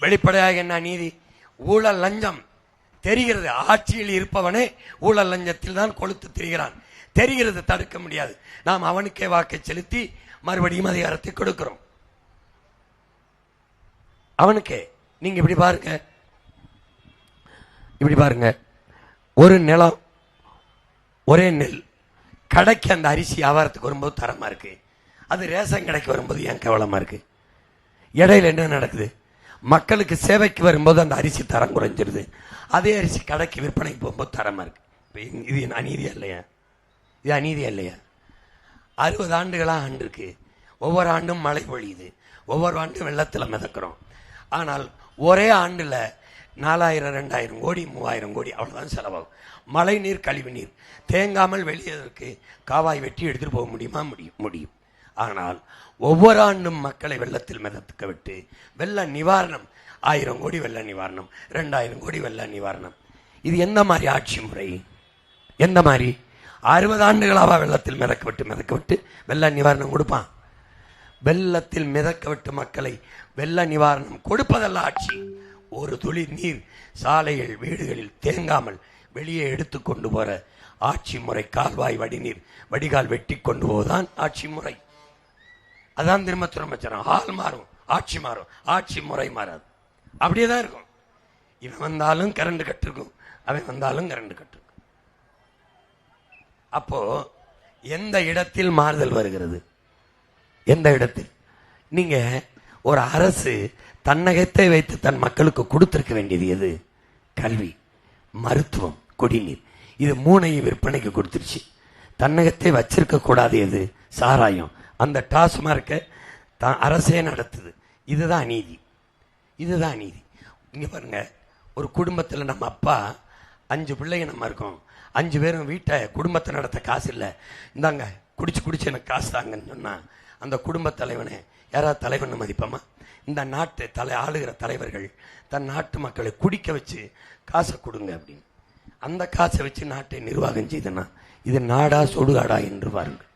வெளிப்படையாக என்ன நீதி? ஊழல் லஞ்சம் தெரிகிறது. ஆட்சியில் இருப்பவனே ஊழல் லஞ்சத்தில் தான் கொளுத்து திரிகிறான். தெரிகிறது, தடுக்க முடியாது. நாம் அவனுக்கே வாக்கை செலுத்தி மறுபடியும் அதிகாரத்தை கொடுக்கிறோம். அவனுக்கே. நீங்க இப்படி பாருங்க, இப்படி பாருங்க. ஒரு நிலம், ஒரே நெல். கடைக்கு அந்த அரிசி வியாபாரத்துக்கு வரும்போது தரமா இருக்கு, அது ரேஷன் கடைக்கு வரும்போது ஏன் கேவலமா இருக்கு? இடையில என்ன நடக்குது? மக்களுக்கு சேவைக்கு வரும்போது அந்த அரிசி தரம் குறைஞ்சிருது, அதே அரிசி கடைக்கு விற்பனைக்கு போகும்போது தரமா இருக்கு. இது அநீதியா இல்லையா? இது அநீதியா இல்லையா? 60 ஆண்டுகளா ஆண்டு இருக்கு. ஒவ்வொரு ஆண்டும் மழை பொழியுது, ஒவ்வொரு ஆண்டும் வெள்ளத்தில் மிதக்கிறோம். ஆனால் ஒரே ஆண்டுல 4000 2000 கோடி 3000 கோடி அவ்வளவுதான் செலவாகும். மழை நீர் கழிவு நீர் தேங்காமல் வெளியேறதுக்கு காவாய் வெட்டி எடுத்துட்டு போக முடியுமா? முடியும். ஆனால் ஒவ்வொரு ஆண்டும் மக்களை வெள்ளத்தில் மிதக்க விட்டு வெள்ள நிவாரணம் 1000 கோடி வெள்ள நிவாரணம், 2000 கோடி வெள்ள நிவாரணம். இது எந்த மாதிரி ஆட்சி முறை? எந்த மாதிரி? 60 ஆண்டுகளாக வெள்ளத்தில் மிதக்க விட்டு வெள்ள நிவாரணம் கொடுப்பான்? வெள்ளத்தில் மிதக்க விட்டு மக்களை வெள்ள நிவாரணம் கொடுப்பதல்ல ஆட்சி. ஒரு துளி நீர் சாலைகள் வீடுகளில் தேங்காமல் வெளியே எடுத்து கொண்டு போற ஆட்சி முறை. கால்வாய் வடிநீர் வடிகால் வெட்டி கொண்டு போவதுதான் ஆட்சி முறை. அதான் திரும்ப திரும்ப ஆள் மாறும், ஆட்சி மாறும், ஆட்சி முறை மாறாது. அப்படியேதான் இருக்கும். இவன் வந்தாலும் கரண்ட் கட்டிருக்கும், அவன் வந்தாலும் கரண்ட் கட்டிருக்கும். அப்போ எந்த இடத்தில் மாறுதல் வருகிறது? எந்த இடத்தில்? நீங்க ஒரு அரசு தன்னகத்தை வைத்து தன் மக்களுக்கு கொடுத்திருக்க வேண்டியது எது? கல்வி, மருத்துவம், குடிநீர். இது 3ஐயும் விற்பனைக்கு கொடுத்துருச்சு. தன்னகத்தை வச்சிருக்க கூடாது எது? சாராயம். அந்த டாஸ்மார்க்க அரசே நடத்துது. இதுதான் அநீதி. இதுதான் அநீதி. இங்க பாருங்க, ஒரு குடும்பத்தில் நம்ம அப்பா 5 பிள்ளைங்க நம்ம இருக்கோம், 5 பேரும் வீட்டை குடும்பத்தை நடத்த காசு இல்லை, இந்தாங்க குடிச்சு எனக்கு காசு தாங்கன்னு சொன்னா அந்த குடும்ப தலைவனை யாராவது தலைவன் மதிப்பமா? இந்த நாட்டை ஆளுகிற தலைவர்கள் தன் நாட்டு மக்களை குடிக்க வச்சு காசை கொடுங்க அப்படின்னு அந்த காசை வச்சு நாட்டை நிர்வாகம் செய்தனா இது நாடா சொடுகாடா என்று பாருங்கள்.